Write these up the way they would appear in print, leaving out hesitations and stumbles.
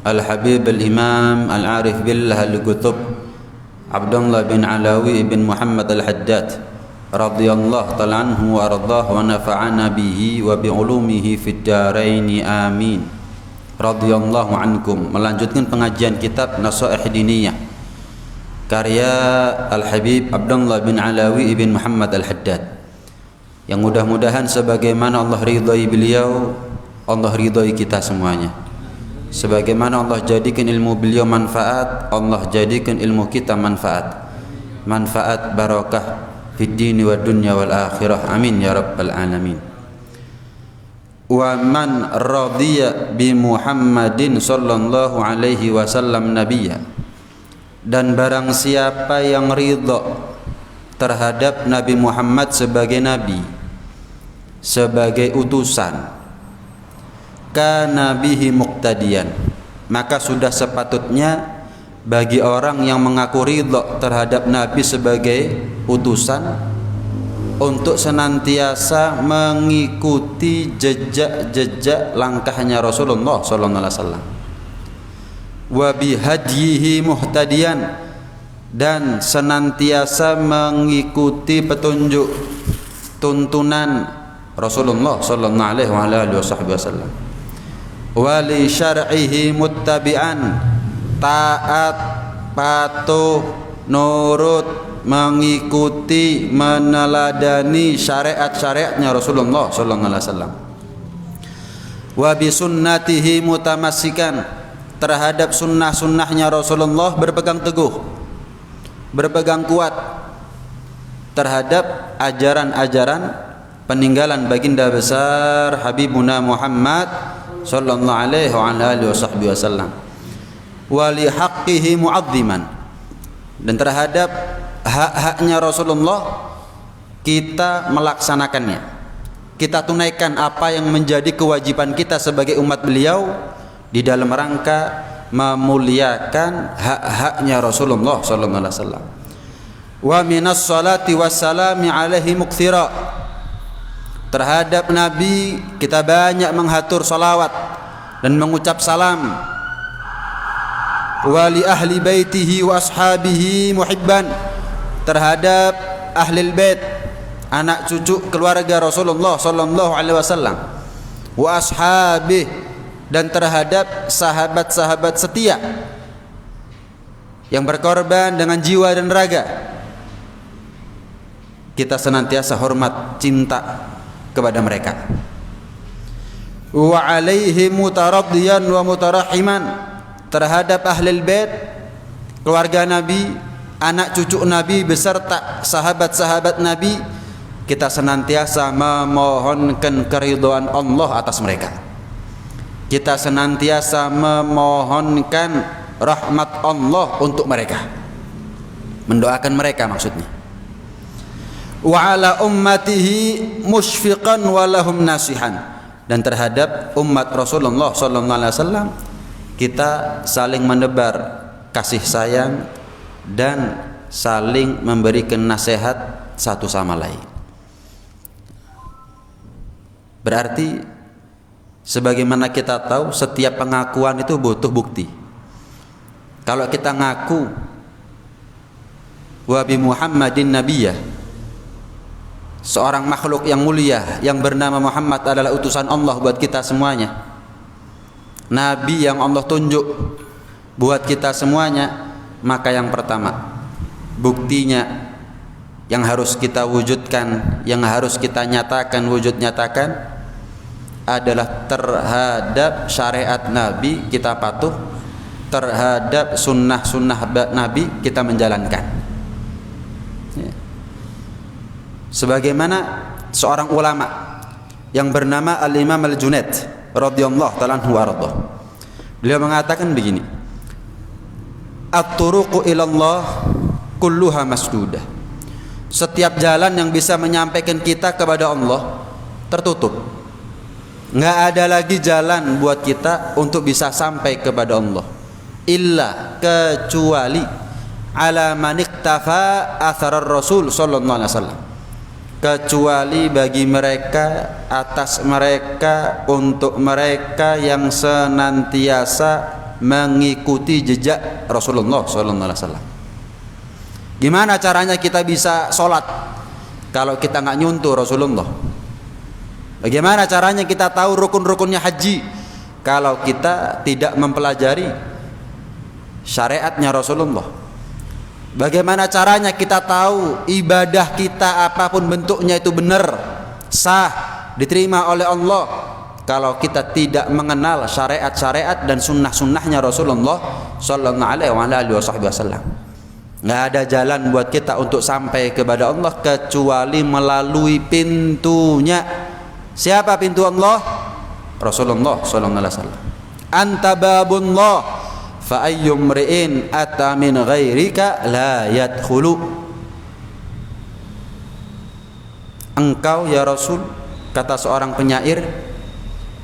Al-Habib Al-Imam Al-Arif Billah Al-Qutub Abdullah bin Alawi bin Muhammad Al-Haddad radhiyallahu ta'ala anhu wa ardhah wa nafa'ana bihi wa bi'ulumihi fid dharain amin. Radhiyallahu ankum. Melanjutkan pengajian kitab Nasaih Diniyah karya Al-Habib Abdullah bin Alawi bin Muhammad Al-Haddad, yang mudah-mudahan sebagaimana Allah ridhai beliau, Allah ridhai kita semuanya. Sebagaimana Allah jadikan ilmu beliau manfaat, Allah jadikan ilmu kita manfaat. Manfaat barakah fid dini wa dunya wal akhirah. Amin ya rabbal alamin. Wa man radiya bi Muhammadin sallallahu alaihi wasallam nabiyya. Dan barang siapa yang ridha terhadap Nabi Muhammad sebagai nabi, sebagai utusan, kana bihi muqtadiyan, maka sudah sepatutnya bagi orang yang mengaku ridha terhadap Nabi sebagai utusan untuk senantiasa mengikuti jejak-jejak langkahnya Rasulullah sallallahu alaihi wasallam. Wa bihadyihi muhtadiyan, dan senantiasa mengikuti petunjuk tuntunan Rasulullah sallallahu alaihi wasallam. Wali syar'ihi muttabi'an, taat, patuh, nurut, mengikuti, meneladani syariat-syariatnya Rasulullah sallallahu alaihi wasallam. Wa bi sunnatihi mutamassikan, terhadap sunnah-sunnahnya Rasulullah berpegang teguh, berpegang kuat terhadap ajaran-ajaran peninggalan baginda besar Habibuna Muhammad sallallahu alaihi wasallam. Wali haqqihi mu'azziman, dan terhadap hak-haknya Rasulullah kita melaksanakannya, kita tunaikan apa yang menjadi kewajiban kita sebagai umat beliau di dalam rangka memuliakan hak-haknya Rasulullah sallallahu alaihi wasallam. Wa minas salati wassalami alaihi mukthira, terhadap Nabi kita banyak menghatur salawat dan mengucap salam. Wa li ahli baitihi wa ashabihi muhibban, terhadap ahli bait, anak cucu keluarga Rasulullah sallallahu alaihi wasallam. Wa ashabihi, dan terhadap sahabat-sahabat setia yang berkorban dengan jiwa dan raga, kita senantiasa hormat, cinta kepada mereka. Wa alaihi mutaraddiyan wa mutarahiman, terhadap ahlul bait, keluarga Nabi, anak cucu Nabi beserta sahabat-sahabat Nabi, kita senantiasa memohonkan keridhaan Allah atas mereka. Kita senantiasa memohonkan rahmat Allah untuk mereka, mendoakan mereka maksudnya. Wa ala ummatihi musyfiqan wa lahum nasihan, dan terhadap umat Rasulullah sallallahu alaihi wasallam kita saling menebar kasih sayang dan saling memberikan nasihat satu sama lain. Berarti sebagaimana kita tahu, setiap pengakuan itu butuh bukti. Kalau kita ngaku wa bi Muhammadin nabiyyah, seorang makhluk yang mulia yang bernama Muhammad adalah utusan Allah buat kita semuanya, nabi yang Allah tunjuk buat kita semuanya, maka yang pertama buktinya yang harus kita wujudkan, yang harus kita nyatakan, wujud nyatakan adalah terhadap syariat Nabi kita patuh, terhadap sunnah-sunnah Nabi kita menjalankan. Sebagaimana seorang ulama yang bernama Al-Imam Al-Junaid radhiyallahu ta'ala anhu warḍah, beliau mengatakan begini: at-turuqu ilallah kulluha masdudah, setiap jalan yang bisa menyampaikan kita kepada Allah tertutup. Nggak ada lagi jalan buat kita untuk bisa sampai kepada Allah, illa kecuali ala man iktafa atharar Rasul sallallahu alaihi wasallam, kecuali bagi mereka, atas mereka, untuk mereka yang senantiasa mengikuti jejak Rasulullah sallallahu alaihi wasallam. Gimana caranya kita bisa sholat kalau kita nggak nyuntuh Rasulullah? Bagaimana caranya kita tahu rukun-rukunnya haji kalau kita tidak mempelajari syariatnya Rasulullah? Bagaimana caranya kita tahu ibadah kita apapun bentuknya itu benar, sah, diterima oleh Allah kalau kita tidak mengenal syariat-syariat dan sunnah-sunnahnya Rasulullah sallallahu alaihi wasallam? Nggak ada jalan buat kita untuk sampai kepada Allah kecuali melalui pintunya. Siapa pintu Allah? Rasulullah sallallahu alaihi wasallam. Anta babullah fa ayyum ri'in ata min ghairika la yadkhulu. Engkau ya Rasul, kata seorang penyair,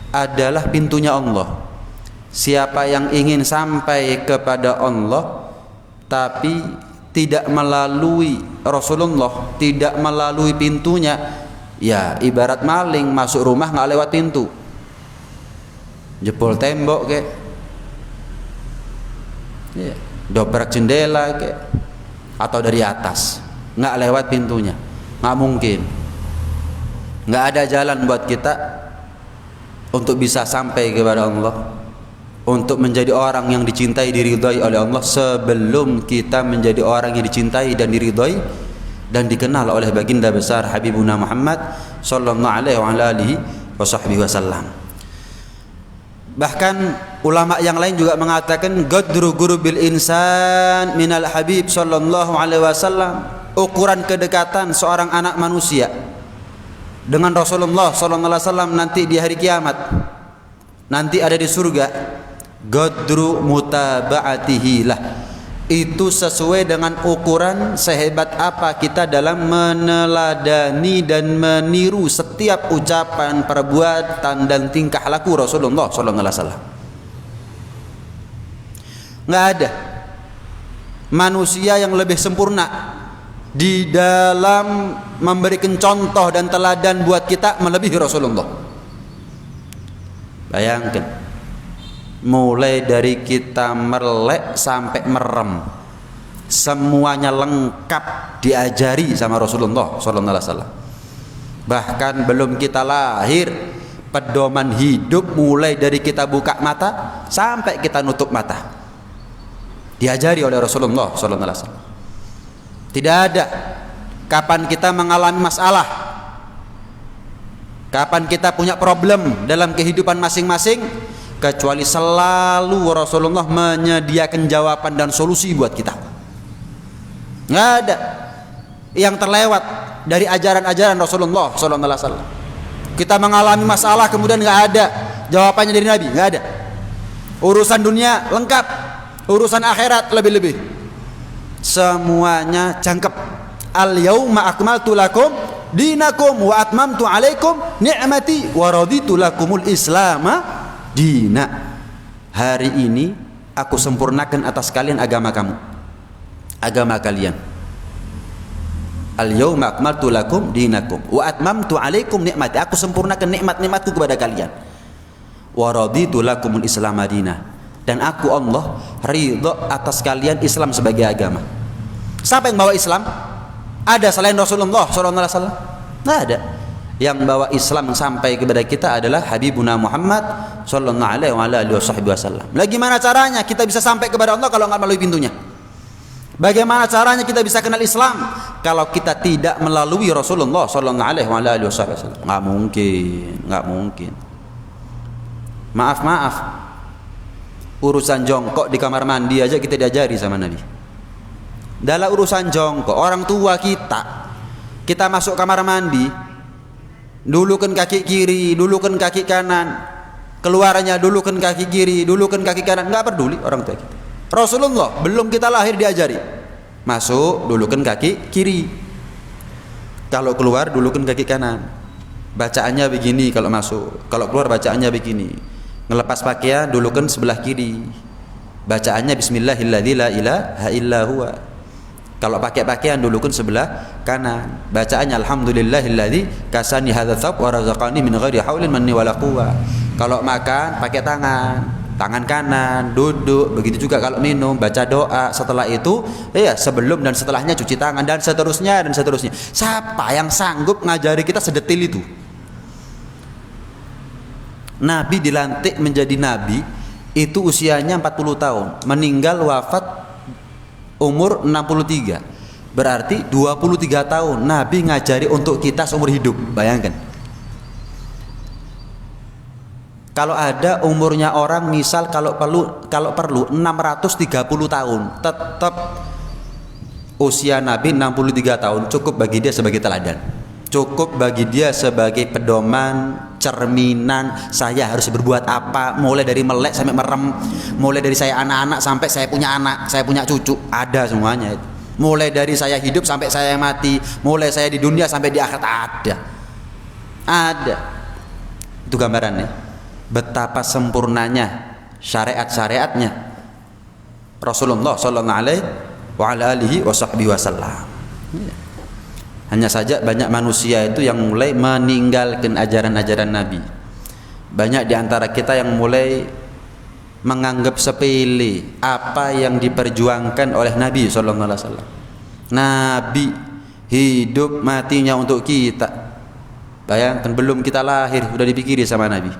adalah pintunya Allah. Siapa yang ingin sampai kepada Allah tapi tidak melalui Rasulullah, tidak melalui pintunya, ya ibarat maling masuk rumah nggak lewat pintu, jebol tembok kayak, ya, dobrak jendela kayak, atau dari atas, nggak lewat pintunya, nggak mungkin. Nggak ada jalan buat kita untuk bisa sampai kepada Allah, untuk menjadi orang yang dicintai, diridhai oleh Allah, sebelum kita menjadi orang yang dicintai dan diridhai dan dikenal oleh baginda besar Habibuna Muhammad sallallahu alaihi wasallam. Bahkan ulama yang lain juga mengatakan gadru gurubil insan minal habib sallallahu alaihi wasallam, ukuran kedekatan seorang anak manusia dengan Rasulullah sallallahu alaihi wasallam nanti di hari kiamat, nanti ada di surga, gadru mutaba'atihi lah, itu sesuai dengan ukuran sehebat apa kita dalam meneladani dan meniru setiap ucapan, perbuatan dan tingkah laku Rasulullah sallallahu alaihi wasallam. Nggak ada manusia yang lebih sempurna di dalam memberikan contoh dan teladan buat kita melebihi Rasulullah. Bayangkan, mulai dari kita melek sampai merem, semuanya lengkap diajari sama Rasulullah sallallahu alaihi wasallam. Bahkan belum kita lahir, pedoman hidup mulai dari kita buka mata sampai kita nutup mata diajari oleh Rasulullah sallallahu alaihi wasallam. Tidak ada kapan kita mengalami masalah, kapan kita punya problem dalam kehidupan masing-masing, kecuali selalu Rasulullah menyediakan jawaban dan solusi buat kita. Nggak ada yang terlewat dari ajaran-ajaran Rasulullah sallallahu alaihi wasallam. Kita mengalami masalah kemudian nggak ada jawabannya dari Nabi, nggak ada. Urusan dunia lengkap, urusan akhirat lebih-lebih. Semuanya jangkep. Al yauma akmaltu lakum dinakum wa atmamtu alaikum ni'mati wa raditu lakumul islama dina. Hari ini aku sempurnakan atas kalian agama kamu, agama kalian. Al yauma akmaltu lakum dinakum wa atmamtu alaikum ni'mati, aku sempurnakan nikmat-nikmatku kepada kalian. Wa raditu lakumul islama dina, dan aku Allah ridho atas kalian Islam sebagai agama. Siapa yang bawa Islam? Ada selain Rasulullah sallallahu alaihi wasallam? Tidak ada. Yang bawa Islam sampai kepada kita adalah Habibuna Muhammad sallallahu alaihi wasallam. Lah gimana caranya kita bisa sampai kepada Allah kalau nggak melalui pintunya? Bagaimana caranya kita bisa kenal Islam kalau kita tidak melalui Rasulullah sallallahu alaihi wasallam? Nggak mungkin, nggak mungkin. Maaf, urusan jongkok di kamar mandi aja kita diajari sama Nabi. Dalam urusan jongkok, orang tua kita masuk kamar mandi, dulukan kaki kiri, dulukan kaki kanan, keluarnya dulukan kaki kiri, dulukan kaki kanan, nggak peduli orang tua kita. Rasulullah belum kita lahir diajari, masuk dulukan kaki kiri, kalau keluar dulukan kaki kanan, bacaannya begini kalau masuk, kalau keluar bacaannya begini. Ngelepas pakaian dulukan sebelah kiri, bacaannya bismillahilladzi la ilaha illa huwa. Kalau pakai pakaian dulukan sebelah kanan, bacaannya alhamdulillahilladzi kasani hadzal thawb wa razaqani min ghairi haulin minni wala quwwah. Kalau makan pakai tangan, tangan kanan, duduk, begitu juga kalau minum, baca doa, setelah itu ya sebelum dan setelahnya cuci tangan, dan seterusnya dan seterusnya. Siapa yang sanggup ngajari kita sedetil itu? Nabi dilantik menjadi nabi itu usianya 40 tahun, meninggal wafat umur 63. Berarti 23 tahun Nabi ngajari untuk kita seumur hidup. Bayangkan. Kalau ada umurnya orang misal kalau perlu 630 tahun, tetap usia Nabi 63 tahun cukup bagi dia sebagai teladan. Cukup bagi dia sebagai pedoman, cerminan saya harus berbuat apa, mulai dari melek sampai merem, mulai dari saya anak-anak sampai saya punya anak, saya punya cucu, ada semuanya itu. Mulai dari saya hidup sampai saya mati, mulai saya di dunia sampai di akhirat, ada. Itu gambarannya betapa sempurnanya syariat-syariatnya Rasulullah sallallahu alaihi wasallam. Hanya saja banyak manusia itu yang mulai meninggalkan ajaran-ajaran Nabi. Banyak di antara kita yang mulai menganggap sepele apa yang diperjuangkan oleh Nabi sallallahu alaihi wasallam. Nabi hidup matinya untuk kita. Bayangkan, belum kita lahir sudah dipikiri sama Nabi.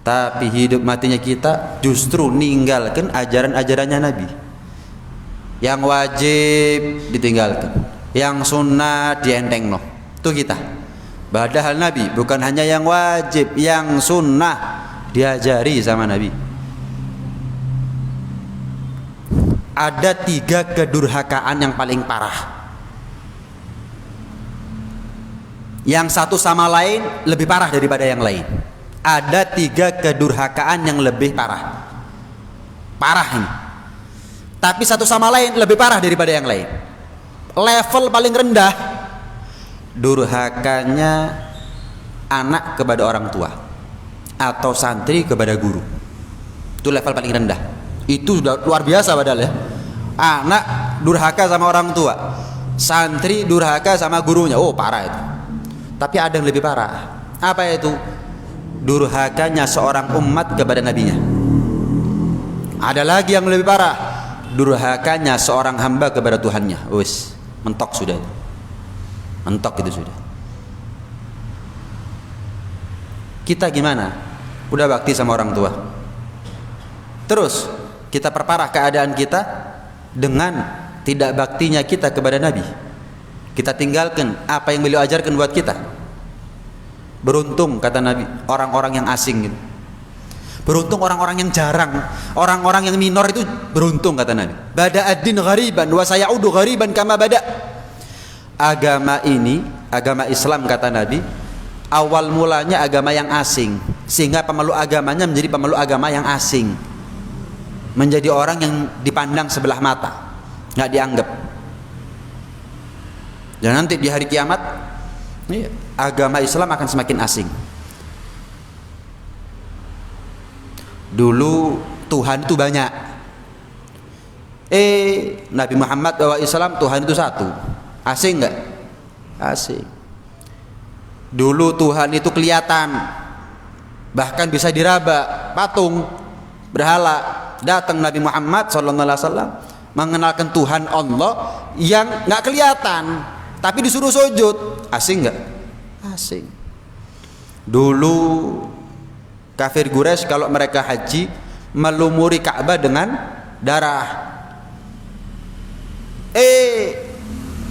Tapi hidup matinya kita justru ninggalkan ajaran-ajarannya Nabi. Yang wajib ditinggalkan, yang sunnah dientengno. Itu kita. Padahal Nabi bukan hanya yang wajib, yang sunnah diajari sama Nabi. Ada 3 kedurhakaan yang paling parah. Yang satu sama lain lebih parah daripada yang lain. Ada 3 kedurhakaan yang lebih parah. Parah ini. Tapi satu sama lain lebih parah daripada yang lain. Level paling rendah, durhakanya anak kepada orang tua atau santri kepada guru. Itu level paling rendah. Itu sudah luar biasa padahal ya. Anak durhaka sama orang tua, santri durhaka sama gurunya. Oh, parah itu. Tapi ada yang lebih parah. Apa itu? Durhakanya seorang umat kepada nabinya. Ada lagi yang lebih parah, durhakanya seorang hamba kepada Tuhannya. Wis, mentok sudah itu. Mentok itu sudah. Kita gimana? Udah bakti sama orang tua, terus kita perparah keadaan kita dengan tidak baktinya kita kepada Nabi. Kita tinggalkan apa yang beliau ajarkan buat kita. Beruntung kata Nabi orang-orang yang asing gitu. Beruntung orang-orang yang jarang, orang-orang yang minor itu beruntung kata Nabi. Bada ad-din ghariban wa sayaudu ghariban kama bada. Agama ini, agama Islam kata Nabi, awal mulanya agama yang asing, sehingga pemeluk agamanya menjadi pemeluk agama yang asing. Menjadi orang yang dipandang sebelah mata, nggak dianggap. Dan nanti di hari kiamat agama Islam akan semakin asing. Dulu Tuhan itu banyak. Nabi Muhammad bawa Islam, Tuhan itu satu. Asing nggak? Asing. Dulu Tuhan itu kelihatan, bahkan bisa diraba, patung, berhala. Datang Nabi Muhammad SAW mengenalkan Tuhan Allah yang nggak kelihatan, tapi disuruh sujud. Asing nggak? Asing. Dulu kafir Quraisy kalau mereka haji melumuri Ka'bah dengan darah.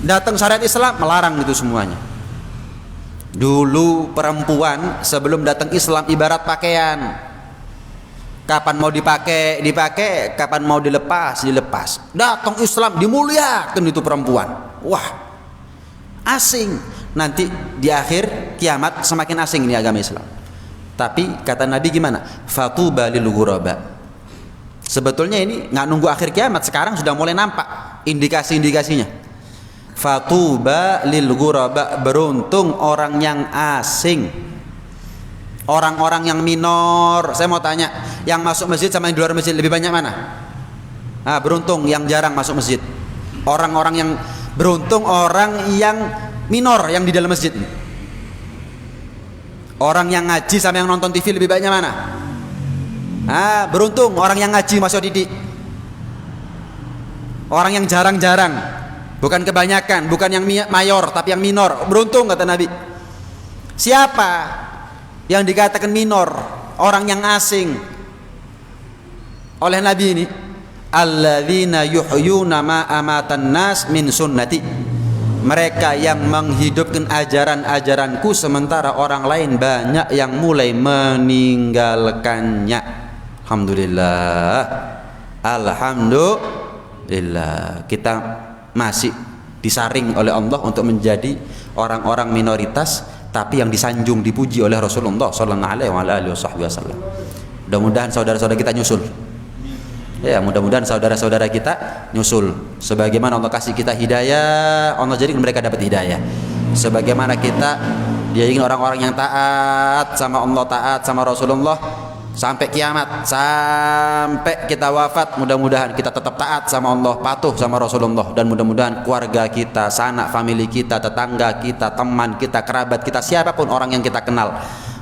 Datang syariat Islam melarang itu semuanya. Dulu perempuan sebelum datang Islam ibarat pakaian. Kapan mau dipakai, dipakai, kapan mau dilepas, dilepas. Datang Islam dimuliakan itu perempuan. Wah, asing. Nanti di akhir kiamat semakin asing ini agama Islam. Tapi kata Nabi gimana? Fatuba lil ghuraba. Sebetulnya ini nggak nunggu akhir kiamat, sekarang sudah mulai nampak indikasi-indikasinya. Fatuba lil ghuraba, beruntung orang yang asing. Orang-orang yang minor. Saya mau tanya, yang masuk masjid sama yang di luar masjid lebih banyak mana? Beruntung yang jarang masuk masjid. Orang-orang yang beruntung orang yang minor yang di dalam masjid. Orang yang ngaji sama yang nonton TV lebih banyak mana? Beruntung orang yang ngaji Mas Didik. Orang yang jarang-jarang, bukan kebanyakan, bukan yang mayor tapi yang minor. Beruntung kata Nabi. Siapa yang dikatakan minor, orang yang asing oleh Nabi ini? Alladzina yuhyuna ma amatan nas min sunnati. Mereka yang menghidupkan ajaran-ajaranku sementara orang lain banyak yang mulai meninggalkannya. Alhamdulillah. Alhamdulillah. Kita masih disaring oleh Allah untuk menjadi orang-orang minoritas, tapi yang disanjung, dipuji oleh Rasulullah sallallahu alaihi wasallam. Mudah-mudahan saudara-saudara kita nyusul. Ya, mudah-mudahan saudara-saudara kita nyusul. Sebagaimana Allah kasih kita hidayah, Allah jadikan mereka dapat hidayah. Sebagaimana kita dia ingin orang-orang yang taat sama Allah, taat sama Rasulullah sampai kiamat, sampai kita wafat, mudah-mudahan kita tetap taat sama Allah, patuh sama Rasulullah, dan mudah-mudahan keluarga kita, sanak famili kita, tetangga kita, teman kita, kerabat kita, siapapun orang yang kita kenal,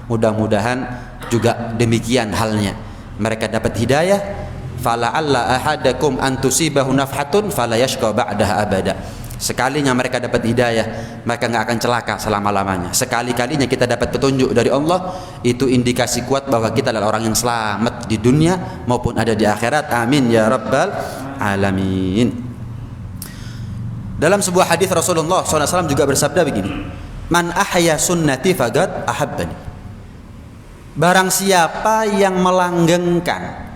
mudah-mudahan juga demikian halnya. Mereka dapat hidayah. Fala'alla ahadakum an tusibahu nafhatun fala yashqa ba'daha abada. Sekalinya mereka dapat hidayah, mereka enggak akan celaka selama-lamanya. Sekali-kalinya kita dapat petunjuk dari Allah, itu indikasi kuat bahwa kita adalah orang yang selamat di dunia maupun ada di akhirat. Amin ya rabbal alamin. Dalam sebuah hadis Rasulullah SAW juga bersabda begini, man ahya sunnati faqad ahabbani. Barang siapa yang melanggengkan,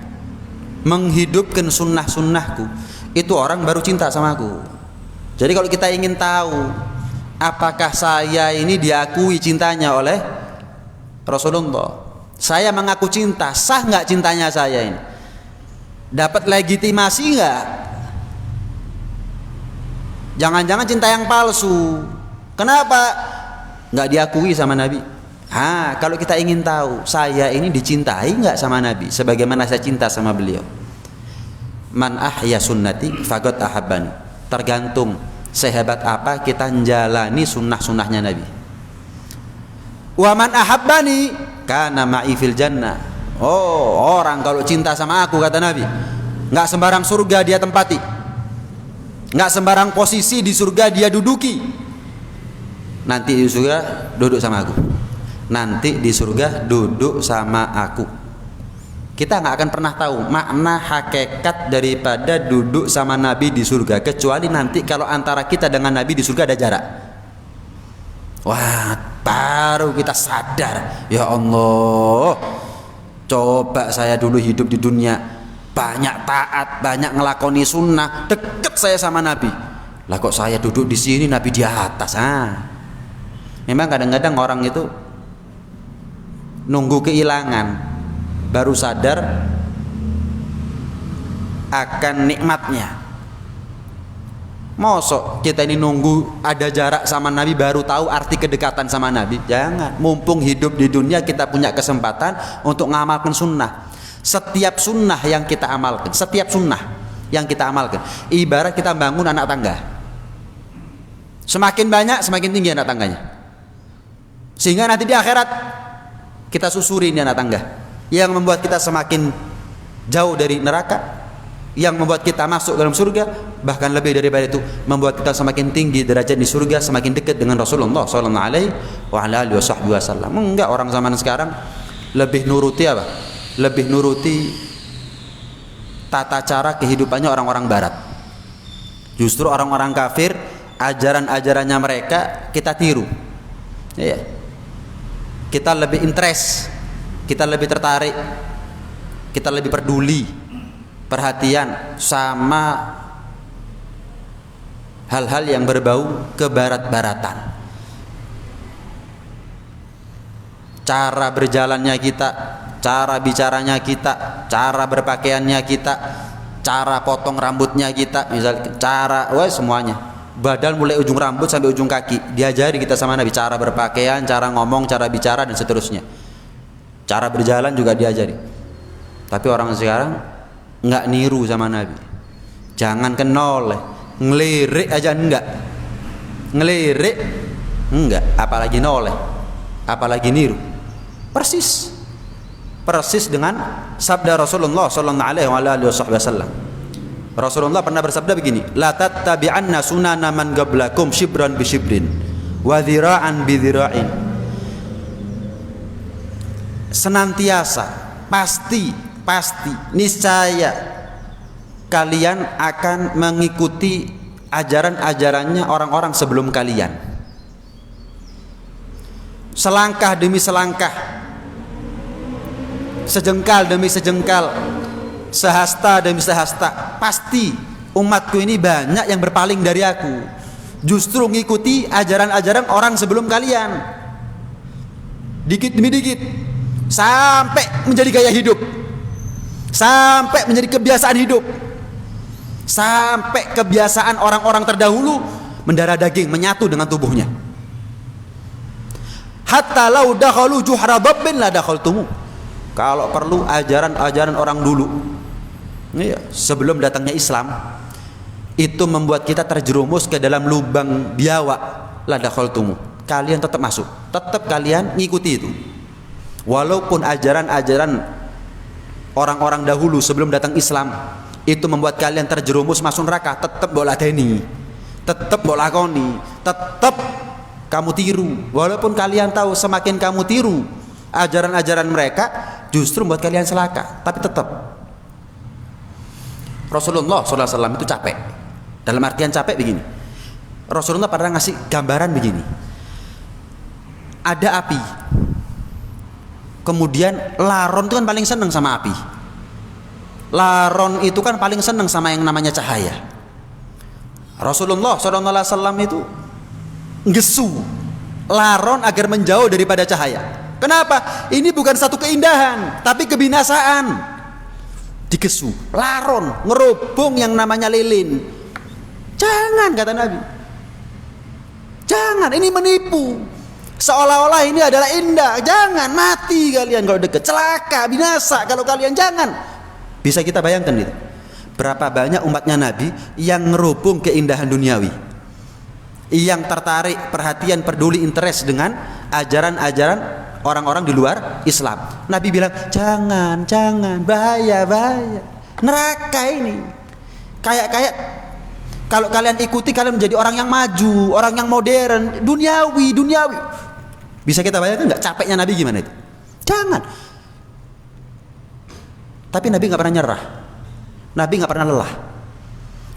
menghidupkan sunnah-sunnahku, itu orang baru cinta sama aku. Jadi kalau kita ingin tahu apakah saya ini diakui cintanya oleh Rasulullah, saya mengaku cinta, sah nggak cintanya saya ini? Dapat legitimasi nggak? Jangan-jangan cinta yang palsu. Kenapa? Nggak diakui sama Nabi. Kalau kita ingin tahu saya ini dicintai nggak sama Nabi sebagaimana saya cinta sama beliau, man ahya sunnati faqad ahabbani. Tergantung sehebat apa kita menjalani sunnah-sunnahnya Nabi. Wa man ahabbani kana ma'i fil jannah. Orang kalau cinta sama aku, kata Nabi, nggak sembarang surga dia tempati, nggak sembarang posisi di surga dia duduki. Nanti di surga duduk sama aku. Nanti di surga duduk sama aku. Kita nggak akan pernah tahu makna hakikat daripada duduk sama Nabi di surga, kecuali nanti kalau antara kita dengan Nabi di surga ada jarak. Wah, baru kita sadar, ya Allah, coba saya dulu hidup di dunia banyak taat, banyak ngelakoni sunnah, deket saya sama Nabi. Lah kok saya duduk di sini, Nabi di atas. Memang kadang-kadang orang itu nunggu kehilangan baru sadar akan nikmatnya. Mosok kita ini nunggu ada jarak sama Nabi baru tahu arti kedekatan sama Nabi? Jangan. Mumpung hidup di dunia kita punya kesempatan untuk ngamalkan sunnah. Setiap sunnah yang kita amalkan, setiap sunnah yang kita amalkan, ibarat kita bangun anak tangga. Semakin banyak semakin tinggi anak tangganya, sehingga nanti di akhirat kita susuri ini anak tangga yang membuat kita semakin jauh dari neraka, yang membuat kita masuk dalam surga, bahkan lebih daripada itu membuat kita semakin tinggi derajat di surga, semakin dekat dengan Rasulullah sallallahu alaihi wasallam. Enggak, orang zaman sekarang lebih nuruti apa? Lebih nuruti tata cara kehidupannya orang-orang barat. Justru orang-orang kafir, ajaran-ajarannya mereka kita tiru. Iya. Kita lebih interest, kita lebih tertarik, kita lebih peduli, perhatian sama hal-hal yang berbau kebarat-baratan. Cara berjalannya kita, cara bicaranya kita, cara berpakaiannya kita, cara potong rambutnya kita, misalnya cara, semuanya. Badal mulai ujung rambut sampai ujung kaki diajari kita sama Nabi, cara berpakaian, cara ngomong, cara bicara, dan seterusnya. Cara berjalan juga diajari. Tapi orang sekarang nggak niru sama Nabi. Jangan kenoleh, ngelirik aja enggak, ngelirik enggak, apalagi noleh, apalagi niru. Persis persis dengan sabda Rasulullah sallallahu alaihi wasallam. Rasulullah pernah bersabda begini, la tattabi'anna sunana man qablakum shibran bi shibrin wa dhira'an bi dhira'in. Senantiasa, pasti niscaya kalian akan mengikuti ajaran-ajarannya orang-orang sebelum kalian, selangkah demi selangkah, sejengkal demi sejengkal, sehasta demi sehasta. Pasti umatku ini banyak yang berpaling dari aku, justru mengikuti ajaran-ajaran orang sebelum kalian, dikit demi dikit, sampai menjadi gaya hidup, sampai menjadi kebiasaan hidup, sampai kebiasaan orang-orang terdahulu mendarah daging menyatu dengan tubuhnya. Hatta lau dakhalu juhra dabbin la dakhaltumu. Kalau perlu ajaran-ajaran orang dulu, iya, sebelum datangnya Islam, itu membuat kita terjerumus ke dalam lubang biawak, la dakhaltumu. Kalian tetap masuk, tetap kalian ngikuti itu. Walaupun ajaran-ajaran orang-orang dahulu sebelum datang Islam itu membuat kalian terjerumus masuk neraka, tetap mbok ladeni, tetap mbok lakoni, tetap kamu tiru. Walaupun kalian tahu semakin kamu tiru ajaran-ajaran mereka justru membuat kalian celaka, tapi tetap. Rasulullah SAW itu capek. Dalam artian capek begini, Rasulullah pernah ngasih gambaran begini, ada api, kemudian laron itu kan paling seneng sama api. Laron itu kan paling seneng sama yang namanya cahaya. Rasulullah SAW itu ngesu laron agar menjauh daripada cahaya. Kenapa? Ini bukan satu keindahan, tapi kebinasaan. Digesu laron, ngerobong yang namanya lilin. Jangan, kata Nabi, jangan, ini menipu, seolah-olah ini adalah indah. Jangan, mati kalian kalau dekat, celaka, binasa kalau kalian. Jangan. Bisa kita bayangkan itu, berapa banyak umatnya Nabi yang ngerubung keindahan duniawi, yang tertarik, perhatian, peduli, interest dengan ajaran-ajaran orang-orang di luar Islam. Nabi bilang, jangan, bahaya, neraka ini. Kayak kalau kalian ikuti, kalian menjadi orang yang maju, orang yang modern, duniawi. Bisa kita bayangkan nggak capeknya Nabi gimana itu? Jangan. Tapi Nabi nggak pernah nyerah, Nabi nggak pernah lelah.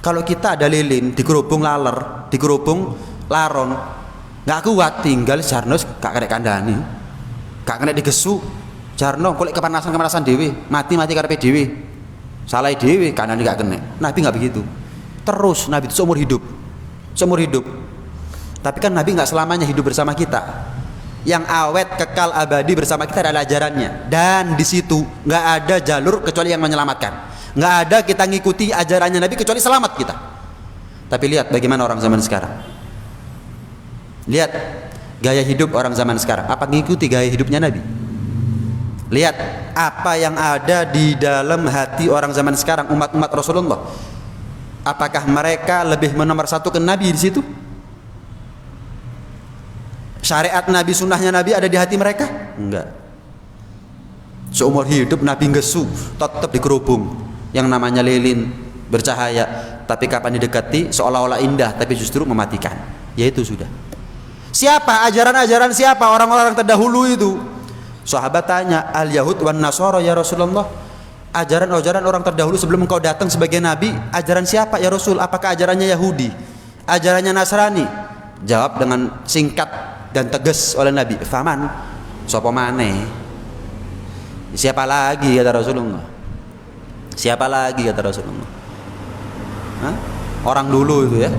Kalau kita ada lilin, digerubung laler, digerubung laron, nggak kuat, tinggal jarnos gak kena kandani, gak kena digesu, jarno kulit kepanasan dewi, mati karepe dewi, salah dewi, kandani gak kena. Nabi nggak begitu. Terus Nabi itu seumur hidup. Tapi kan Nabi nggak selamanya hidup bersama kita. Yang awet kekal abadi bersama kita adalah ajarannya, dan di situ nggak ada jalur kecuali yang menyelamatkan. Nggak ada kita ngikuti ajarannya Nabi kecuali selamat kita. Tapi lihat bagaimana orang zaman sekarang. Lihat gaya hidup orang zaman sekarang. Apa ngikuti gaya hidupnya Nabi? Lihat apa yang ada di dalam hati orang zaman sekarang, umat-umat Rasulullah. Apakah mereka lebih menomorsatukan Nabi di situ? Syariat Nabi, sunnahnya Nabi ada di hati mereka? Enggak. Seumur hidup Nabi ngesu, tetap dikerubung yang namanya lilin bercahaya, tapi kapan didekati seolah-olah indah, tapi justru mematikan. Ya itu sudah. Siapa ajaran-ajaran siapa orang-orang terdahulu itu? Sahabat tanya, al Yahud wan Nasara ya Rasulullah. Ajaran-ajaran orang terdahulu sebelum engkau datang sebagai Nabi, ajaran siapa ya Rasul? Apakah ajarannya Yahudi? Ajarannya Nasrani? Jawab dengan singkat dan tegas oleh Nabi, faman sapa maneh? Siapa lagi kata Rasulullah? Siapa lagi kata Rasulullah? Hah? Orang dulu itu ya,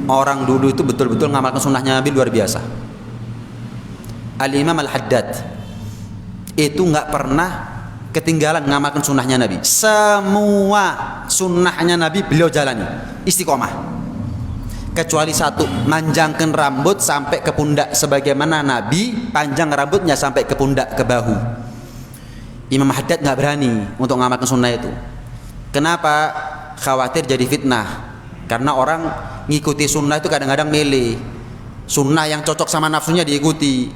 orang dulu itu betul-betul ngamalkan sunnahnya Nabi luar biasa. Al-Imam Al-Haddad itu nggak pernah ketinggalan ngamalkan sunnahnya Nabi. Semua sunnahnya Nabi beliau jalani istiqomah, kecuali satu, manjangkan rambut sampai ke pundak, sebagaimana Nabi panjang rambutnya sampai ke pundak, ke bahu. Imam Haddad nggak berani untuk mengamalkan sunnah itu. Kenapa? Khawatir jadi fitnah, karena orang ngikuti sunnah itu kadang-kadang milih sunnah yang cocok sama nafsunya diikuti.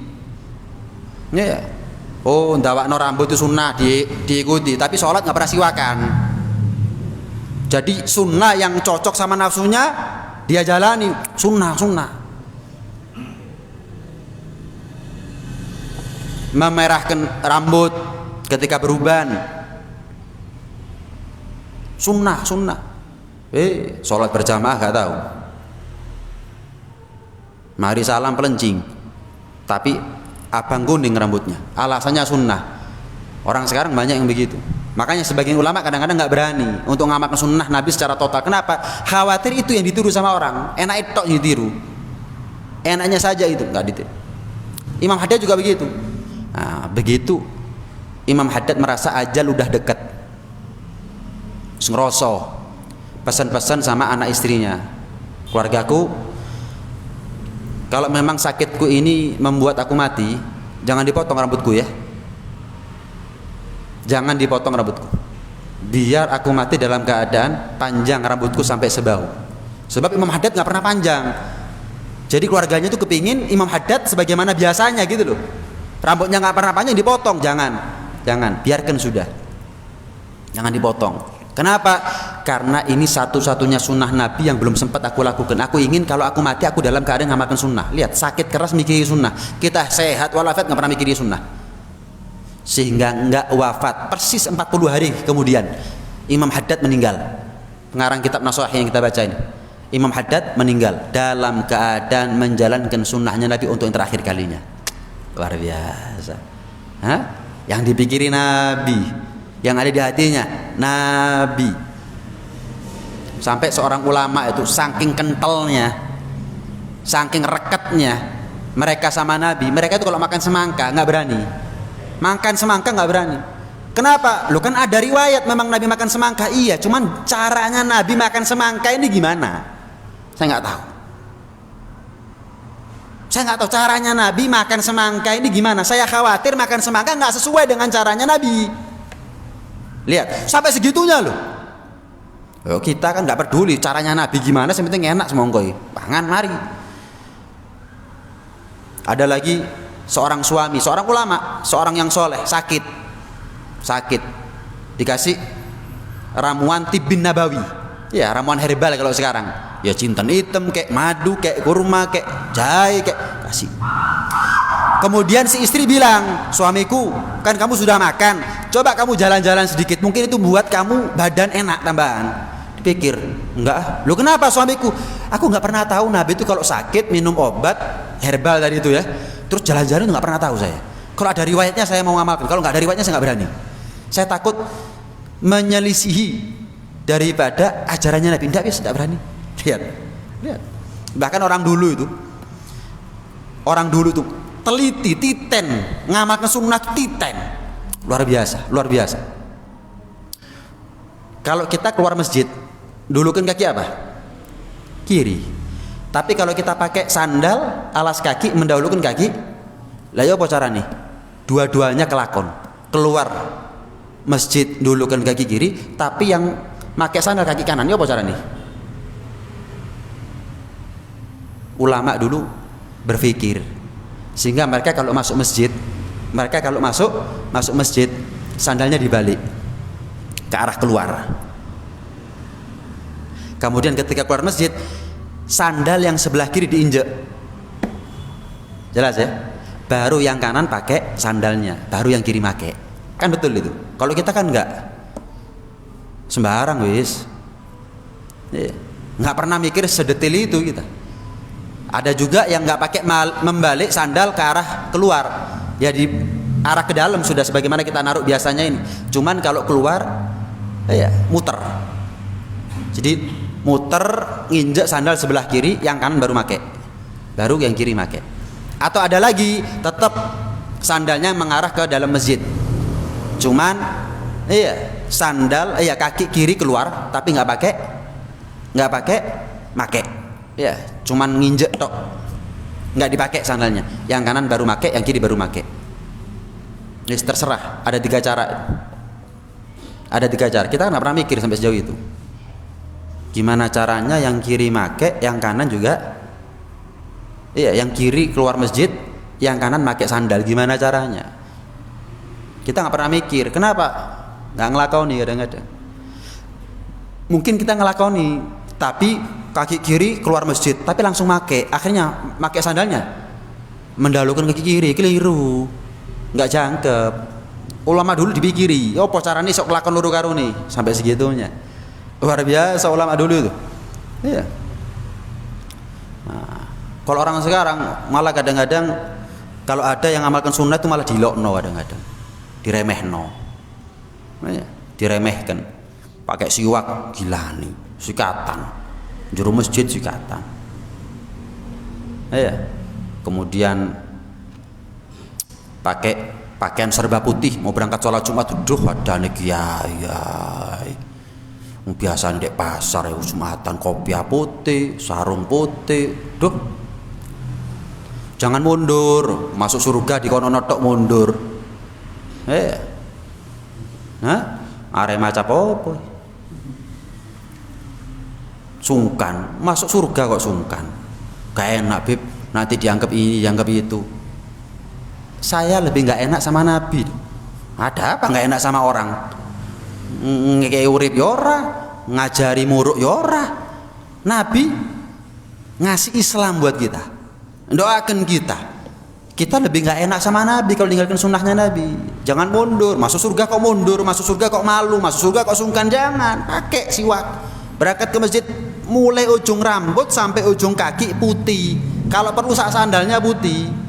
Ya, Oh, ndawakno rambut itu sunnah diikuti, tapi sholat nggak pernah siwakan. Jadi sunnah yang cocok sama nafsunya dia jalani, sunnah. Memerahkan rambut ketika beruban, sunnah. Sholat berjamaah gak tahu. Mari salam pelencing, tapi abang kuning rambutnya, alasannya sunnah. Orang sekarang banyak yang begitu. Makanya sebagian ulama kadang-kadang nggak berani untuk ngamalkan sunnah Nabi secara total. Kenapa? Khawatir itu yang ditiru sama orang. Enak itu yang ditiru, enaknya saja itu nggak ditiru. Imam Haddad juga begitu. Nah, begitu Imam Haddad merasa ajal udah dekat, ngeroso, pesan-pesan sama anak istrinya, keluargaku, kalau memang sakitku ini membuat aku mati, jangan dipotong rambutku ya. Jangan dipotong rambutku. Biar aku mati dalam keadaan panjang rambutku sampai sebahu. Sebab Imam Haddad nggak pernah panjang. Jadi keluarganya tuh kepingin Imam Haddad sebagaimana biasanya gitu loh. Rambutnya nggak pernah panjang dipotong, jangan, biarkan sudah. Jangan dipotong. Kenapa? Karena ini satu-satunya sunnah Nabi yang belum sempat aku lakukan. Aku ingin kalau aku mati aku dalam keadaan ngamalkan sunnah. Lihat, sakit keras mikiri sunnah. Kita sehat walafiat nggak pernah mikiri sunnah. Sehingga nggak wafat persis 40 hari kemudian Imam Haddad meninggal. Pengarang kitab Nasuhah yang kita baca ini, Imam Haddad meninggal dalam keadaan menjalankan sunnahnya Nabi untuk yang terakhir kalinya. Luar biasa. Hah? Yang dipikirin Nabi, yang ada di hatinya Nabi. Sampai seorang ulama itu saking kentalnya, saking rekatnya mereka sama Nabi, mereka itu kalau makan semangka nggak berani. Makan semangka nggak berani. Kenapa? Lu kan ada riwayat memang Nabi makan semangka. Iya, cuman caranya Nabi makan semangka ini gimana? Saya nggak tahu. Saya nggak tahu caranya Nabi makan semangka ini gimana. Saya khawatir makan semangka nggak sesuai dengan caranya Nabi. Lihat, sampai segitunya loh. Kita kan nggak peduli caranya Nabi gimana, yang penting enak semongkoi. Pangan mari. Ada lagi seorang suami, seorang ulama, seorang yang soleh, sakit, dikasih ramuan tibbin nabawi, ya ramuan herbal kalau sekarang, ya jintan hitam, kayak madu, kayak kurma, kayak jahe, kayak kasih. Kemudian si istri bilang, suamiku, kan kamu sudah makan, coba kamu jalan-jalan sedikit, mungkin itu buat kamu badan enak tambahan. Dipikir, enggak, lo kenapa suamiku? Aku nggak pernah tahu Nabi itu kalau sakit minum obat herbal tadi itu ya. Terus jalan-jalan nggak pernah tahu saya. Kalau ada riwayatnya saya mau ngamalkan. Kalau nggak ada riwayatnya saya nggak berani. Saya takut menyelisihi daripada ajarannya Nabi. Tidak berani. Lihat. Bahkan orang dulu itu teliti, titen, ngamalkan sunnah titen. Luar biasa. Kalau kita keluar masjid, dulukan kaki apa? Kiri. Tapi kalau kita pakai sandal alas kaki mendahulukan kaki, lah ya apa cara nih? Dua-duanya kelakon. Keluar masjid dulukan kaki kiri, tapi yang pakai sandal kaki kanan, ya apa cara nih? Ulama dulu berpikir sehingga mereka kalau masuk masjid, sandalnya dibalik ke arah keluar. Kemudian ketika keluar masjid, sandal yang sebelah kiri diinjek, jelas ya, baru yang kanan pakai sandalnya, baru yang kiri pakai, kan betul itu. Kalau kita kan enggak, sembarang wis, nggak pernah mikir sedetil itu kita. Ada juga yang nggak pakai membalik sandal ke arah keluar, ya di arah ke dalam sudah sebagaimana kita naruh biasanya ini. Cuman kalau keluar, ya muter. Jadi muter nginjek sandal sebelah kiri, yang kanan baru make, baru yang kiri make. Atau ada lagi tetap sandalnya mengarah ke dalam masjid, cuman sandal kaki kiri keluar tapi nggak pakai make, ya cuman nginjek tok, nggak dipakai sandalnya, yang kanan baru make, yang kiri baru make. Ini terserah, ada tiga cara. Kita nggak pernah mikir sampai sejauh itu. Gimana caranya yang kiri make, yang kanan juga, yang kiri keluar masjid, yang kanan make sandal, gimana caranya? Kita nggak pernah mikir, kenapa nggak ngelakoni kadang-kadang. Mungkin kita ngelakoni, tapi kaki kiri keluar masjid, tapi langsung make, akhirnya make sandalnya, mendahulukan kaki kiri, keliru, nggak jangkep. Ulama dulu dipikiri, oh caranya sok lakon luru karuni, sampai segitunya. Luar biasa ulama dulu itu. Iya. Nah, kalau orang sekarang malah kadang-kadang kalau ada yang amalkan sunnah itu malah dilokno kadang-kadang, diremehno, ya, diremehkan, pakai siwak gilani, sikatan, juru masjid sikatan, ya, kemudian pakai pakaian serba putih mau berangkat sholat Jumat, duh ada nih kiai, biasa di pasar ya Jumatan kopiah putih, sarung putih, duh, jangan mundur, masuk surga di kono notok mundur, nah, Arema capopo, sungkan, masuk surga kok sungkan, gak enak bib, nanti dianggap ini, dianggap itu. Saya lebih nggak enak sama Nabi. Ada apa nggak enak sama orang? Ngekei urip yora, ngajari muruk yora. Nabi ngasih Islam buat kita, doakan kita. Kita lebih nggak enak sama Nabi kalau tinggalkan sunnahnya Nabi. Jangan mundur, masuk surga kok mundur, masuk surga kok malu, masuk surga kok sungkan. Jangan, pakai siwak. Berangkat ke masjid mulai ujung rambut sampai ujung kaki putih. Kalau perlu sandalnya putih.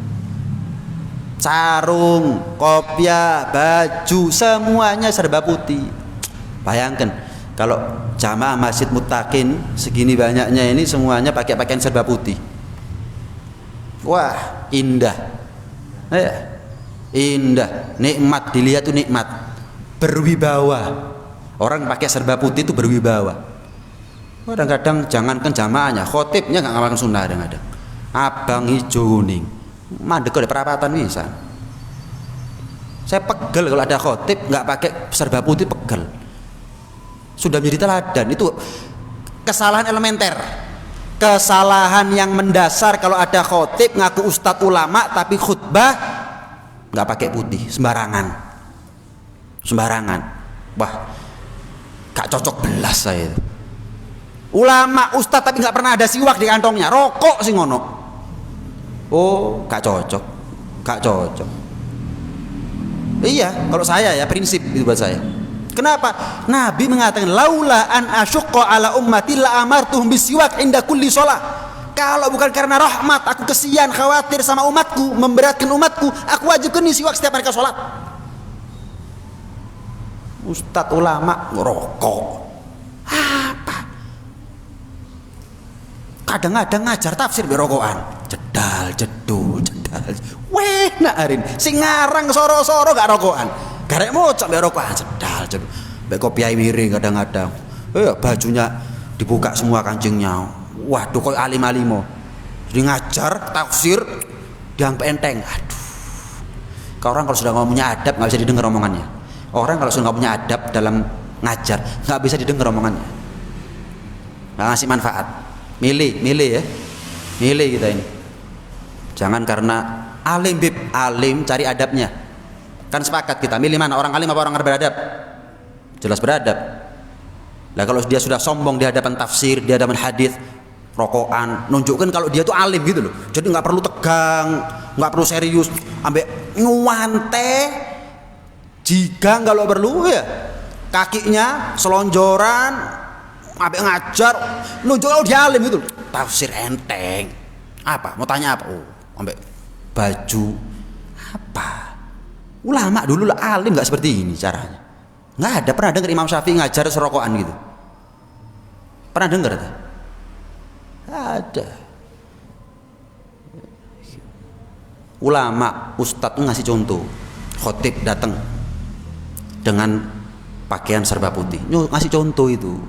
Sarung, kopiah, baju, semuanya serba putih. Bayangkan kalau jamaah Masjid Muttaqin segini banyaknya ini semuanya pakai pakaian serba putih. Wah, indah. Indah, nikmat, dilihat tuh nikmat. Berwibawa. Orang pakai serba putih itu berwibawa. Kadang-kadang jangankan jamaahnya, khotibnya nggak ngamalkan sunnah kadang-kadang. Abang hijau kuning. Mandek ada perapatan bisa. Saya pegel kalau ada khotib nggak pakai serba putih, pegel. Sudah menjadi teladan. Itu kesalahan elementer, kesalahan yang mendasar kalau ada khotib ngaku ustadz ulama tapi khutbah nggak pakai putih, sembarangan. Wah, gak cocok belas saya. Ulama ustadz tapi nggak pernah ada siwak di kantongnya, rokok sih ngono. Oh, gak cocok. Iya, kalau saya ya prinsip itu buat saya. Kenapa? Nabi mengatakan laula an asyqa ala ummati la amartuhum bisiwak inda kulli shalah. Kalau bukan karena rahmat, aku kesian khawatir sama umatku, memberatkan umatku, aku wajibkan siwak setiap mereka sholat. Ustadz ulama ngerokok. Apa? Kadang-kadang ngajar tafsir berokokan. Jedal. Weh, nak arin sing ngarang soro-soro gak rokokan. Garek mocok mbek rokokan jedal. Mbek kopiah miring kadang-kadang. Bajunya dibuka semua kancingnya. Waduh kok alim-alimo. Jadi ngajar tafsir dianggap enteng. Aduh. Orang kalau sudah nggak punya adab nggak bisa didengar omongannya. Orang kalau sudah nggak punya adab dalam ngajar nggak bisa didengar omongannya. Nggak ngasih manfaat. Milih ya. Milih kita ini. Jangan karena alim bib, alim cari adabnya. Kan sepakat kita milih mana, orang alim apa orang beradab? Jelas beradab. Nah kalau dia sudah sombong di hadapan tafsir, di hadapan hadis, rokokan, nunjukkan kalau dia tuh alim gitu loh. Jadi nggak perlu tegang, nggak perlu serius, ambek nyuante, jika kalau perlu ya kakinya selonjoran, ambek ngajar, nunjuk kalau dia alim gitu loh. Tafsir enteng. Apa? Mau tanya apa? Oh, ambek baju apa? Ulama dulu lah alim nggak seperti ini caranya. Nggak ada pernah dengar Imam Syafi'i ngajar serokokan gitu. Pernah dengar tak? Ada. Ulama, ustadz ngasih contoh. Khotib datang dengan pakaian serba putih. Ngasih contoh itu.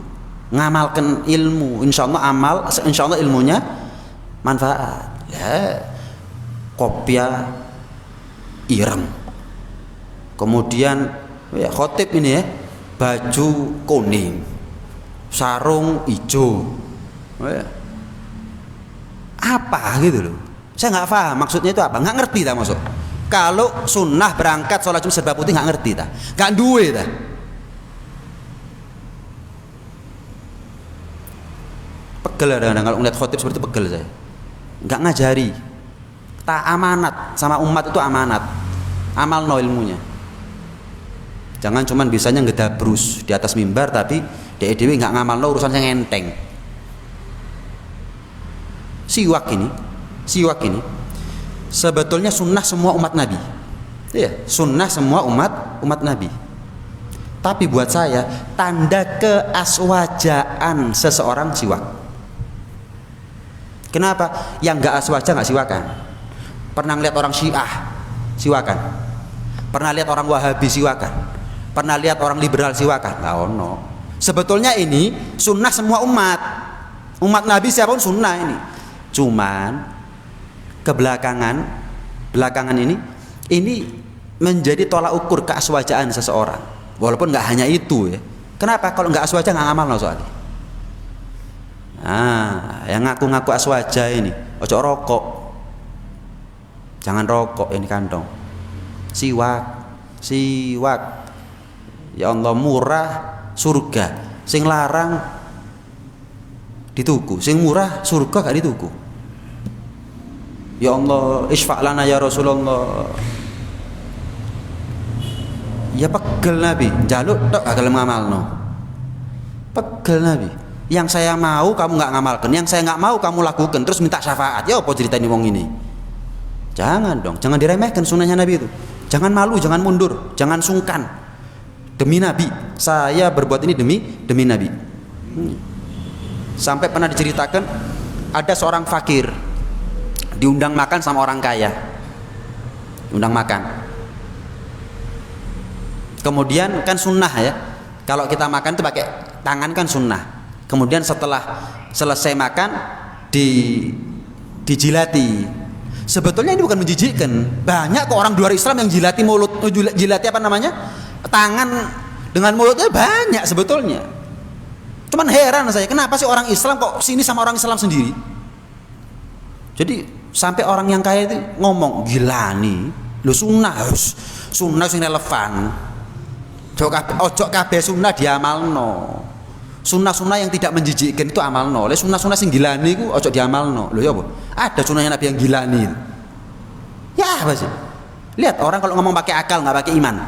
Ngamalkan ilmu. Insya Allah ilmunya manfaat. Ya. Kopiah ireng. Kemudian ya khotib ini ya baju kuning, sarung hijau, ya. Apa gitu loh? Saya nggak paham maksudnya itu apa, nggak ngerti tak masuk. Kalau sunnah berangkat sholat Jumat serba putih nggak ngerti ta, nggak duwe ta. Pegel kadang-kadang kalau ngeliat khotib seperti itu, pegel saya. Nggak ngajari. Tak amanat sama umat itu amanat. Amal no ilmunya. Jangan cuman bisanya ngedabrus di atas mimbar tapi dewe nggak ngamal no urusan yang enteng. Siwak ini sebetulnya sunnah semua umat Nabi. Iya, sunnah semua umat Nabi. Tapi buat saya tanda keaswajaan seseorang siwak. Kenapa? Yang nggak aswaja nggak siwakan. Pernah lihat orang Syiah siwakan? Pernah lihat orang Wahabi siwakan? Pernah lihat orang liberal siwakan? Nggak ono. Sebetulnya ini sunnah semua umat Nabi siapapun sunnah ini. Cuman belakangan ini menjadi tolak ukur keaswajaan seseorang. Walaupun nggak hanya itu ya. Kenapa? Kalau nggak aswaja nggak ngamal no soalnya. Nah, yang ngaku-ngaku aswaja ini, ojo rokok. Jangan rokok ini kantong. Siwak. Ya Allah, murah surga. Sing larang dituku. Sing murah surga gak dituku. Ya Allah, isfa' lana ya Rasulullah. Ya pegel Nabi, jaluk tok gak gelem ngamalno. Pegel Nabi. Yang saya mau kamu nggak ngamalkan, yang saya nggak mau kamu lakukan, terus minta syafaat. Ya apa cerita ini wong ini? Jangan dong, jangan diremehkan sunnahnya Nabi itu. Jangan malu, jangan mundur, jangan sungkan. Demi Nabi, saya berbuat ini demi Nabi. Sampai pernah diceritakan ada seorang fakir diundang makan sama orang kaya. Diundang makan. Kemudian kan sunnah ya, kalau kita makan itu pakai tangan kan sunnah. Kemudian setelah selesai makan dijilati. Sebetulnya ini bukan menjijikkan. Banyak kok orang di luar Islam yang jilati mulut, jilati apa namanya? Tangan dengan mulutnya banyak sebetulnya. Cuman heran saya, kenapa sih orang Islam kok sini sama orang Islam sendiri? Jadi sampai orang yang kaya itu ngomong, gila nih, lu sunnah sing relevan. Ojo kabeh sunnah diamalno. Sunnah-sunnah yang tidak menjijikkan itu amalno. Oleh sunnah-sunnah sing gilani itu ojo diamalno. Loh ya apa? Ada sunnahnya Nabi yang gilani. Ya apa sih? Lihat orang kalau ngomong pakai akal nggak pakai iman.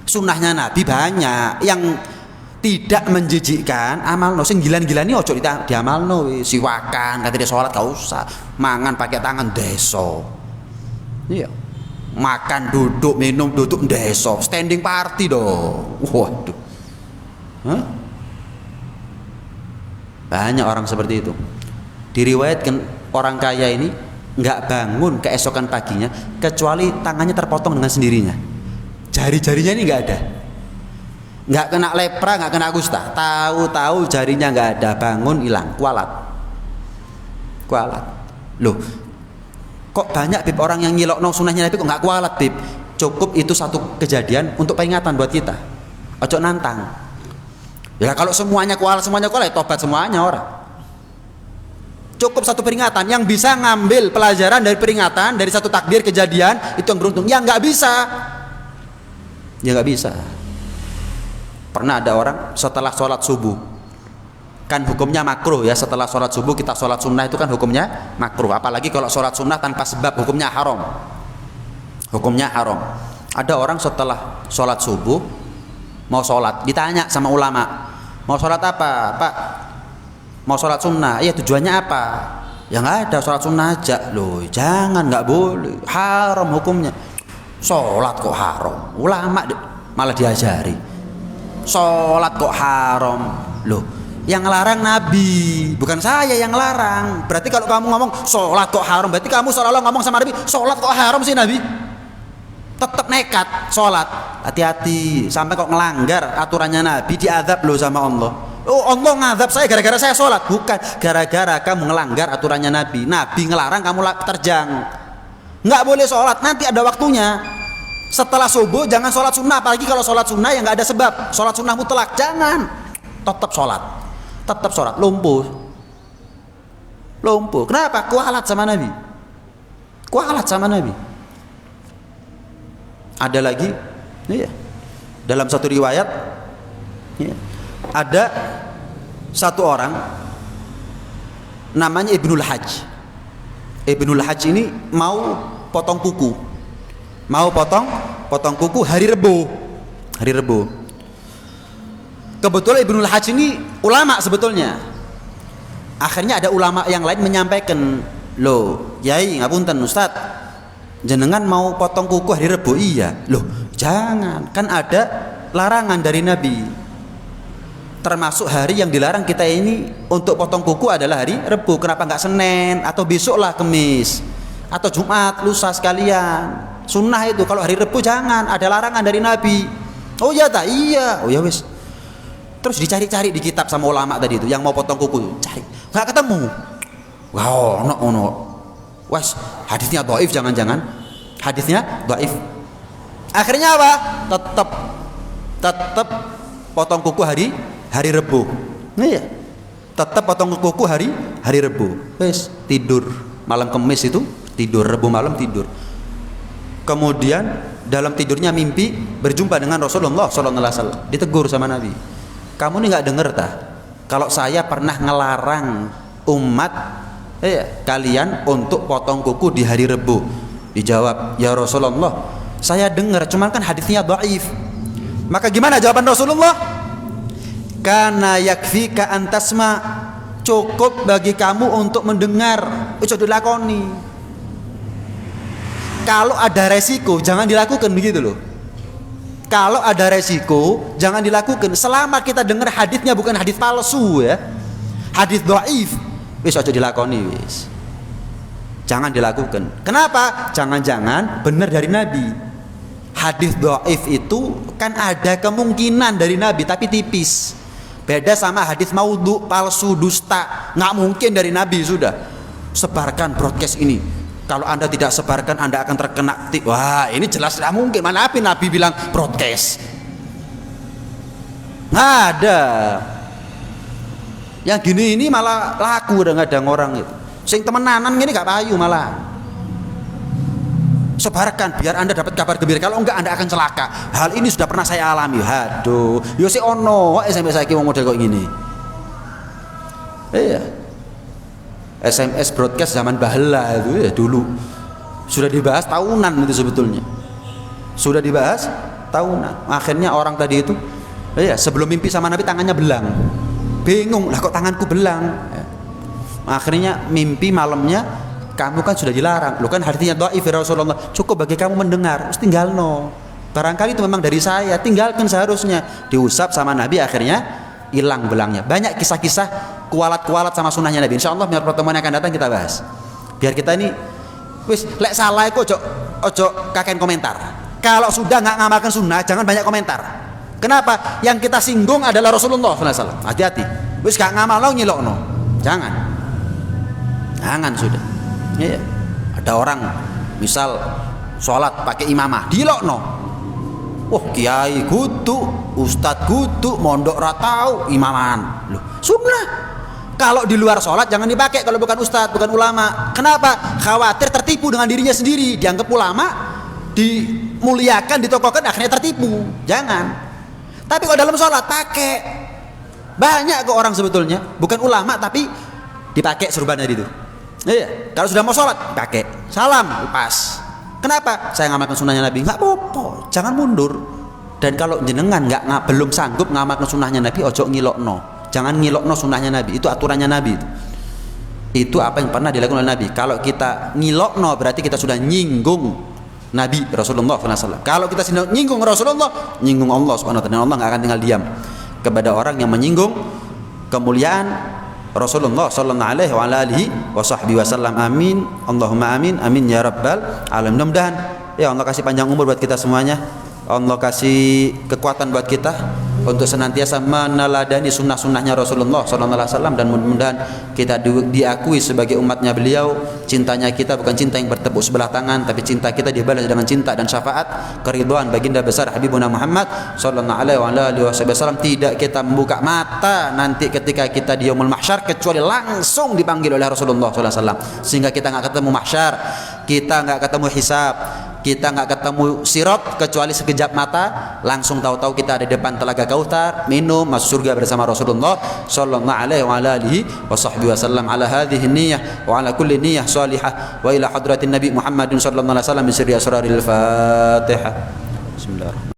Sunnahnya Nabi banyak yang tidak menjijikkan amalno. Sing gilan-gilani ojo diamalno. Siwakan, kata dia sholat gak usah. Mangan pakai tangan deso. Iya. Makan duduk minum duduk deso. Standing party dong. Waduh. Hah? Banyak orang seperti itu. Diriwayatkan orang kaya ini nggak bangun keesokan paginya kecuali tangannya terpotong dengan sendirinya. Jari-jarinya ini nggak ada. Nggak kena lepra, nggak kena kusta. Tahu-tahu jarinya nggak ada, bangun hilang, kualat. Loh, kok banyak bib orang yang nyilokno sunnahnya Nabi kok nggak kualat bib? Cukup itu satu kejadian untuk peringatan buat kita. Ojo nantang. Ya kalau semuanya kualat ya tobat semuanya orang. Cukup satu peringatan yang bisa ngambil pelajaran dari peringatan dari satu takdir kejadian itu yang beruntung. Yang nggak bisa, ya nggak bisa. Pernah ada orang setelah sholat subuh, kan hukumnya makruh ya, setelah sholat subuh kita sholat sunnah itu kan hukumnya makruh. Apalagi kalau sholat sunnah tanpa sebab hukumnya haram. Hukumnya haram. Ada orang setelah sholat subuh mau sholat, ditanya sama ulama, mau sholat apa Pak? Mau sholat sunnah. Iya, tujuannya apa? Ya nggak ada, sholat sunnah aja. Loh jangan, nggak boleh, haram hukumnya. Sholat kok haram? Ulama malah diajari sholat kok haram. Loh yang larang Nabi, bukan saya yang larang. Berarti kalau kamu ngomong sholat kok haram, berarti kamu seolah-olah ngomong sama Nabi, sholat kok haram sih Nabi? Tetap nekat sholat. Hati-hati, sampai kok ngelanggar aturannya Nabi diazab loh sama Allah. Oh Allah ngazab saya gara-gara saya sholat. Bukan, gara-gara kamu ngelanggar aturannya Nabi. Nabi ngelarang kamu terjang. Nggak boleh sholat, nanti ada waktunya. Setelah subuh jangan sholat sunnah, apalagi kalau sholat sunnah yang nggak ada sebab. Sholat sunnah mutlak jangan. Tetap sholat, tetap sholat. Lumpuh. Kenapa? Kualat sama Nabi. Ada lagi, ya, dalam satu riwayat, ya, ada satu orang namanya Ibnul Hajj. Ibnul Hajj ini mau potong kuku, potong kuku hari Rebo. Kebetulan Ibnul Hajj ini ulama sebetulnya. Akhirnya ada ulama yang lain menyampaikan, loh, Yai, ngapunten Ustaz, jenengan mau potong kuku hari Rebo? Iya. Loh, jangan, kan ada larangan dari Nabi. Termasuk hari yang dilarang kita ini untuk potong kuku adalah hari Rebo. Kenapa nggak Senin atau besoklah Kemis atau Jumat, lusa sekalian? Sunnah itu. Kalau hari Rebo jangan, ada larangan dari Nabi. Oh ya tak? Iya. Oh ya wis. Terus dicari-cari di kitab sama ulama tadi itu yang mau potong kuku, cari, nggak ketemu. Wow, no. Wes, hadisnya dhaif, jangan-jangan hadisnya dhaif. Akhirnya apa? Tetap potong kuku hari Rebo. Iya. Tetap potong kuku hari Rebo. Wes, tidur malam Kemis itu tidur, Rebo malam tidur. Kemudian dalam tidurnya mimpi berjumpa dengan Rasulullah SAW. Ditegur sama Nabi. Kamu ini nggak dengar tah? Kalau saya pernah ngelarang umat kalian untuk potong kuku di hari Rebo. Dijawab, ya Rasulullah, saya dengar, cuman kan hadisnya dhaif. Maka gimana jawaban Rasulullah? Kana yakfika antasma, cukup bagi kamu untuk mendengar, ojo dilakoni. Kalau ada resiko jangan dilakukan, begitu loh. Kalau ada resiko jangan dilakukan. Selama kita dengar hadisnya bukan hadis palsu, ya, hadis dhaif, wis aja dilakoni, wis. Jangan dilakukan. Kenapa? Jangan-jangan benar dari Nabi. Hadis dhaif itu kan ada kemungkinan dari Nabi tapi tipis. Beda sama hadis maudhu, palsu, dusta. Nggak mungkin dari Nabi sudah. Sebarkan broadcast ini. Kalau Anda tidak sebarkan, Anda akan terkena wah, ini jelas tidak mungkin. Mana apa Nabi bilang broadcast? Nggak ada. Yang gini ini malah laku kadang-kadang orang itu. Sing temenanan gini gak payu malah. Sebarkan biar Anda dapat kabar gembira. Kalau enggak Anda akan celaka. Hal ini sudah pernah saya alami. Aduh, yo si ono sampai saiki wong model kok gini. Iya. SMS broadcast zaman bahela itu ya dulu sudah dibahas tahunan itu sebetulnya. Sudah dibahas tahunan. Akhirnya orang tadi itu sebelum mimpi sama Nabi tangannya belang. Bingung, lah kok tanganku belang? Akhirnya mimpi malamnya, kamu kan sudah dilarang. Lu kan hadisnya dhaif ya Rasulullah. Cukup bagi kamu mendengar, terus tinggalno. Barangkali itu memang dari saya, tinggalkan seharusnya. Diusap sama Nabi, akhirnya hilang belangnya. Banyak kisah-kisah kualat-kualat sama sunnahnya Nabi. Insyaallah biar pertemuan yang akan datang kita bahas. Biar kita ini wis lek salah iku ojo kakek komentar. Kalau sudah nggak ngamalkan sunnah, jangan banyak komentar. Kenapa? Yang kita singgung adalah Rasulullah SAW. Hati-hati. Wis gak ngamalno nyilokno. Jangan sudah. Ya. Ada orang misal sholat pakai imamah, dilokno. Wah, kiai kudu, ustad kudu, mondok ratau, imaman. Loh, sunnah. Kalau di luar sholat jangan dipakai kalau bukan ustadz, bukan ulama. Kenapa? Khawatir tertipu dengan dirinya sendiri. Dianggap ulama, dimuliakan, ditokohkan, akhirnya tertipu. Jangan. Tapi kalau dalam sholat pakai. Banyak kok orang sebetulnya bukan ulama tapi dipakai serbannya itu. Iya. Kalau sudah mau sholat pakai. Salam pas. Kenapa? Saya ngamalkan sunnahnya Nabi. Nggak apa-apa. Jangan mundur. Dan kalau jenengan belum sanggup ngamalkan sunnahnya Nabi, ojo ngilokno. Jangan ngilokno sunnahnya Nabi, itu aturannya Nabi itu apa yang pernah dilakukan oleh Nabi. Kalau kita ngilokno berarti kita sudah nyinggung Nabi Rasulullah SAW. Kalau kita nyinggung Rasulullah, nyinggung Allah Subhanahu wa taala. Allah nggak akan tinggal diam kepada orang yang menyinggung kemuliaan Rasulullah sallallahu alaihi wasallam. Amin. Allahumma amin. Amin ya rabbal alamin. Mudah-mudahan ya Allah kasih panjang umur buat kita semuanya. Allah kasih kekuatan buat kita untuk senantiasa meneladani sunnah-sunnahnya Rasulullah SAW, dan mudah-mudahan kita diakui sebagai umatnya beliau. Cintanya kita bukan cinta yang bertepuk sebelah tangan, tapi cinta kita dibalas dengan cinta dan syafaat keridhaan baginda besar Habibuna Muhammad SAW. Tidak kita membuka mata nanti ketika kita di yaumul mahsyar kecuali langsung dipanggil oleh Rasulullah SAW, sehingga kita nggak ketemu mahsyar, kita nggak ketemu hisab, kita nggak ketemu sirat kecuali sekejap mata, langsung tahu-tahu kita ada di depan telaga Kautsar, minum masuk surga bersama Rasulullah sallallahu alaihi wa alihi wasallam. Ala hadhihi niyyah wa ala kulli niyyah salihah wa ila hadratin nabi Muhammadin sallallahu alaihi wasallam bi sirri asraril Fatihah. Bismillahirrahmanirrahim.